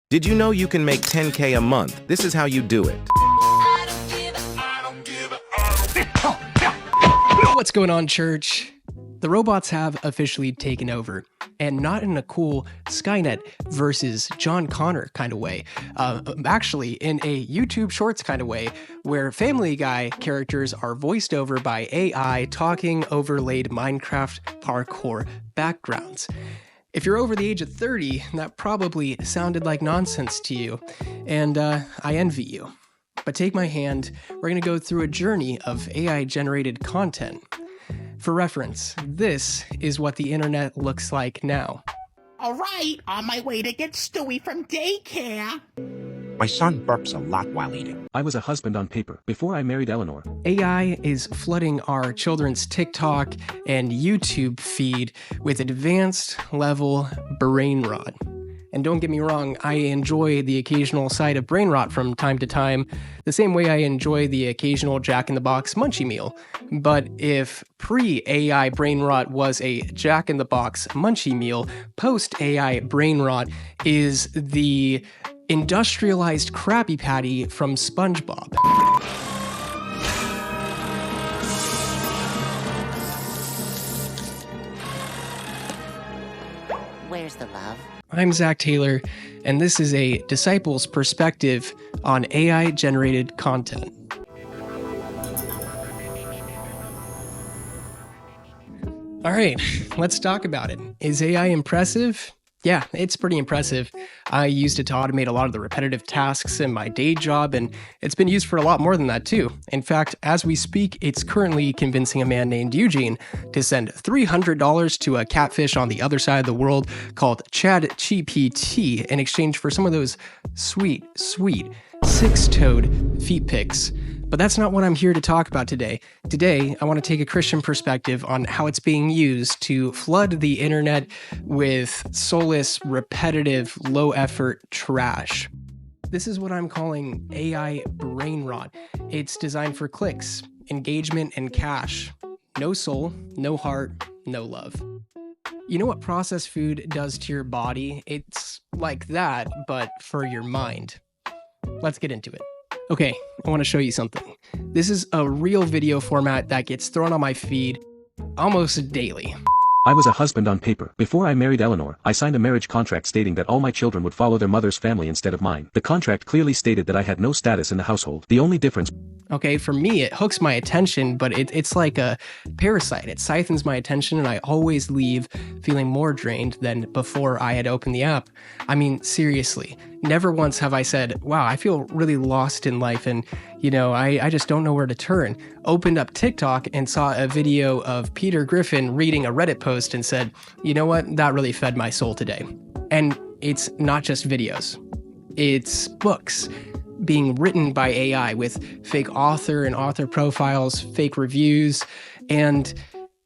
Did you know you can make 10K a month? This is how you do it. What's going on, church? The robots have officially taken over, and not in a cool Skynet versus John Connor kind of way. Actually, in a YouTube Shorts kind of way, where Family Guy characters are voiced over by AI talking overlaid Minecraft parkour backgrounds. If you're over the age of 30, that probably sounded like nonsense to you, and I envy you. But take my hand, we're going to go through a journey of AI-generated content. For reference, this is what the internet looks like now. All right, on my way to get Stewie from daycare. My son burps a lot while eating. I was a husband on paper before I married Eleanor. AI is flooding our children's TikTok and YouTube feed with advanced level brain rot. And don't get me wrong, I enjoy the occasional sight of brain rot from time to time, the same way I enjoy the occasional Jack-in-the-Box munchie meal. But if pre-AI brain rot was a Jack-in-the-Box munchie meal, post-AI brain rot is the industrialized Krabby Patty from SpongeBob. Where's the love? I'm Zach Taylor, and this is a disciple's perspective on AI-generated content. All right, let's talk about it. Is AI impressive? Yeah, it's pretty impressive. I used it to automate a lot of the repetitive tasks in my day job, and it's been used for a lot more than that too. In fact, as we speak, it's currently convincing a man named Eugene to send $300 to a catfish on the other side of the world called ChatGPT in exchange for some of those sweet, six-toed feet pics. But that's not what I'm here to talk about today. Today, I want to take a Christian perspective on how it's being used to flood the internet with soulless, repetitive, low-effort trash. This is what I'm calling AI brain rot. It's designed for clicks, engagement, and cash. No soul, no heart, no love. You know what processed food does to your body? It's like that, but for your mind. Let's get into it. Okay, I want to show you something. This is a real video format that gets thrown on my feed almost daily. I was a husband on paper before I married Eleanor. I signed a marriage contract stating that all my children would follow their mother's family instead of mine. The contract clearly stated that I had no status in the household. The only difference... Okay, for me, it hooks my attention, but it's like a parasite. It siphons my attention, and I always leave feeling more drained than before I had opened the app. I mean, seriously, never once have I said, wow, I feel really lost in life, and, I just don't know where to turn. Opened up TikTok and saw a video of Peter Griffin reading a Reddit post and said, you know what, that really fed my soul today. And it's not just videos. It's books being written by AI with fake author and author profiles, fake reviews, and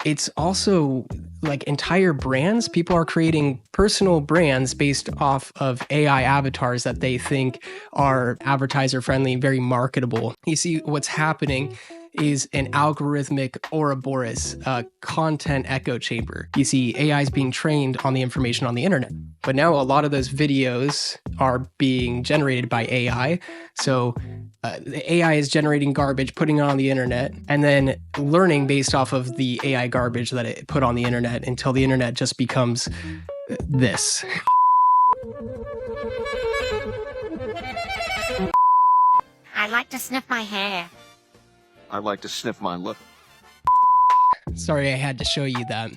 it's also like entire brands. People are creating personal brands based off of AI avatars that they think are advertiser friendly and very marketable. You see, what's happening is an algorithmic Ouroboros, content echo chamber. You see, AI is being trained on the information on the internet. But now a lot of those videos are being generated by AI. So the AI is generating garbage, putting it on the internet, and then learning based off of the AI garbage that it put on the internet until the internet just becomes this. I like to sniff my hair. I like to sniff my lip. Sorry I had to show you that,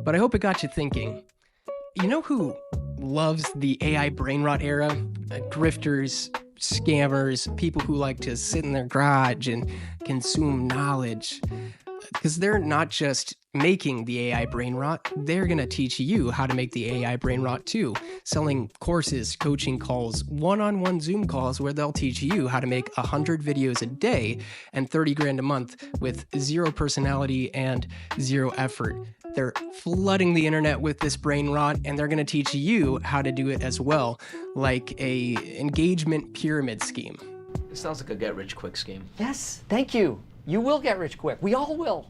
but I hope it got you thinking. You know who loves the AI brain rot era? Grifters, scammers, people who like to sit in their garage and consume knowledge. Because they're not just making the AI brain rot, they're going to teach you how to make the AI brain rot too. Selling courses, coaching calls, one-on-one Zoom calls where they'll teach you how to make 100 videos a day and 30 grand a month with zero personality and zero effort. They're flooding the internet with this brain rot, and they're going to teach you how to do it as well, like a engagement pyramid scheme. It sounds like a get-rich-quick scheme. Yes, thank you. You will get rich quick. We all will.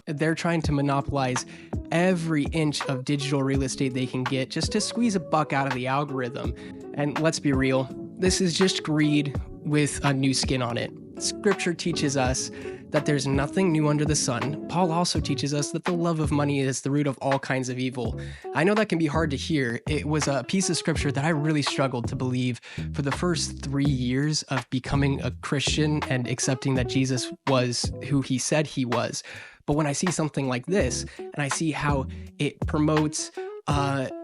They're trying to monopolize every inch of digital real estate they can get just to squeeze a buck out of the algorithm. And let's be real, this is just greed with a new skin on it. Scripture teaches us that there's nothing new under the sun. Paul also teaches us that the love of money is the root of all kinds of evil. I know that can be hard to hear. It was a piece of scripture that I really struggled to believe for the first 3 years of becoming a Christian and accepting that Jesus was who he said he was. But when I see something like this, and I see how it promotes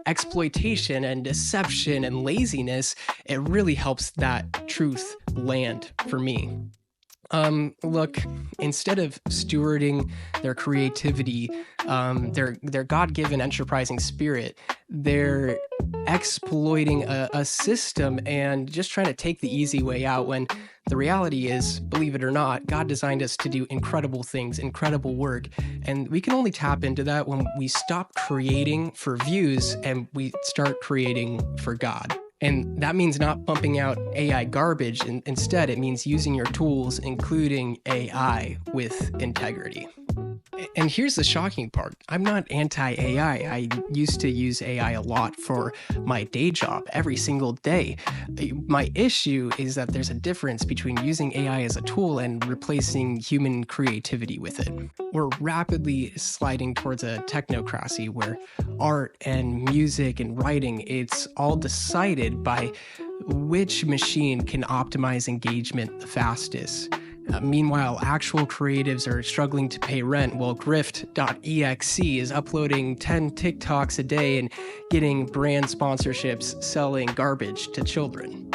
exploitation and deception and laziness, it really helps that truth land for me. Look, instead of stewarding their creativity, their God-given enterprising spirit, they're exploiting a system and just trying to take the easy way out, when the reality is, believe it or not, God designed us to do incredible things, incredible work, and we can only tap into that when we stop creating for views and we start creating for God. And that means not pumping out AI garbage. Instead, it means using your tools, including AI, with integrity. And here's the shocking part. I'm not anti-AI. I used to use AI a lot for my day job every single day. My issue is that there's a difference between using AI as a tool and replacing human creativity with it. We're rapidly sliding towards a technocracy where art and music and writing, it's all decided by which machine can optimize engagement the fastest. Meanwhile, actual creatives are struggling to pay rent, while Grift.exe is uploading 10 TikToks a day and getting brand sponsorships selling garbage to children.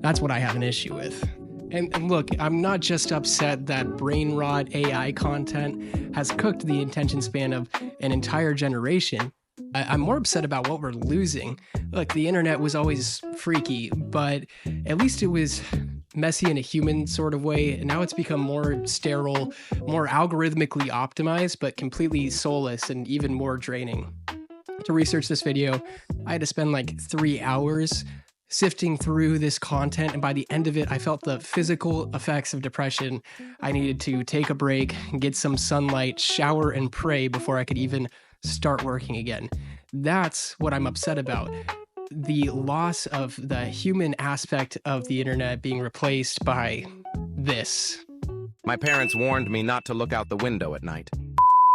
That's what I have an issue with. And look, I'm not just upset that brain rot AI content has cooked the attention span of an entire generation. I'm more upset about what we're losing. Look, the internet was always freaky, but at least it was messy in a human sort of way, and now it's become more sterile, more algorithmically optimized, but completely soulless and even more draining. To research this video, I had to spend like 3 hours sifting through this content, and by the end of it, I felt the physical effects of depression. I needed to take a break, get some sunlight, shower, and pray before I could even start working again. That's what I'm upset about. The loss of the human aspect of the internet being replaced by this. My parents warned me not to look out the window at night.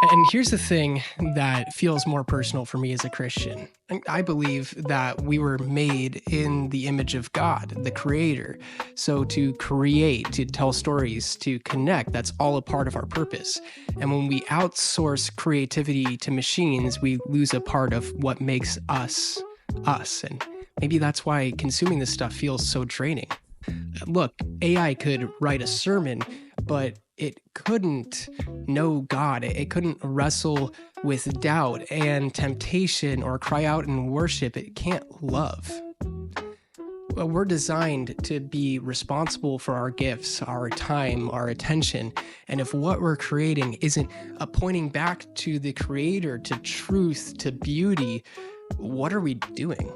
And here's the thing that feels more personal for me as a Christian. I believe that we were made in the image of God, the Creator. So to create, to tell stories, to connect, that's all a part of our purpose. And when we outsource creativity to machines, we lose a part of what makes us, us. And maybe that's why consuming this stuff feels so draining. Look, AI could write a sermon, but it couldn't know God. It couldn't wrestle with doubt and temptation or cry out in worship. It can't love. Well, we're designed to be responsible for our gifts, our time, our attention. And if what we're creating isn't pointing back to the Creator, to truth, to beauty, what are we doing?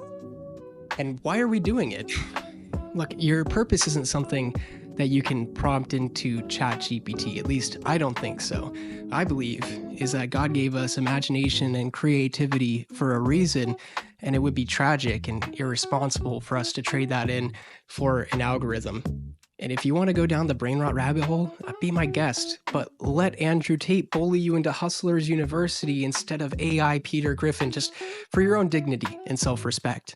And why are we doing it? Look, your purpose isn't something that you can prompt into ChatGPT. At least I don't think so. I believe is that God gave us imagination and creativity for a reason, and it would be tragic and irresponsible for us to trade that in for an algorithm. And if you want to go down the brain rot rabbit hole, be my guest, but let Andrew Tate bully you into Hustlers University instead of AI Peter Griffin, just for your own dignity and self-respect.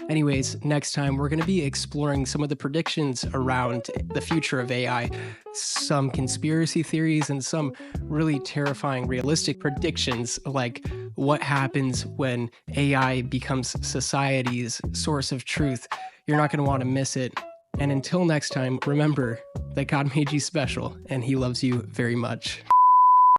Anyways, next time we're going to be exploring some of the predictions around the future of AI, some conspiracy theories, and some really terrifying realistic predictions, like what happens when AI becomes society's source of truth. You're not going to want to miss it. And until next time, remember that God made you special and He loves you very much.